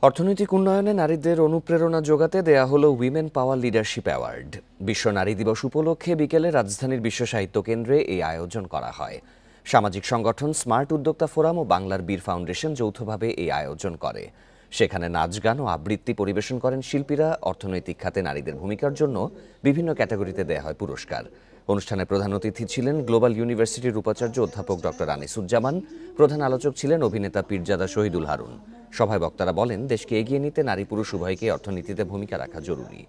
অর্থনৈতিক উন্নয়নে নারীদের অনুপ্রেরণা যোগাতে দেয়া হলো উইমেন পাওয়ার লিডারশিপ অ্যাওয়ার্ড। বিশ্ব নারী দিবস উপলক্ষে বিকেলে রাজধানীর বিশ্ব সাহিত্য কেন্দ্রে এই আয়োজন করা হয়। সামাজিক সংগঠন স্মার্ট উদ্যোক্তা ফোরাম ও বাংলার বীর ফাউন্ডেশন যৌথভাবে এই আয়োজন করে। সেখানে নাচ গান ও আবৃত্তি পরিবেশন করেন শিল্পীরা। অর্থনৈতিক খাতে নারীদের ভূমিকার জন্য বিভিন্ন ক্যাটাগরিতে দেয়া হয় পুরস্কার। অনুষ্ঠানে প্রধান অতিথি ছিলেন গ্লোবাল ইউনিভার্সিটির উপাচার্য অধ্যাপক ডক্টর আনিসুজ্জামান। প্রধান আলোচক ছিলেন অভিনেতা পীরজাদা শহীদুল হারুন। সভায় বক্তারা বলেন, দেশকে এগিয়ে নিতে নারী পুরুষ উভয়কে অর্থনীতিতে ভূমিকা রাখা জরুরি।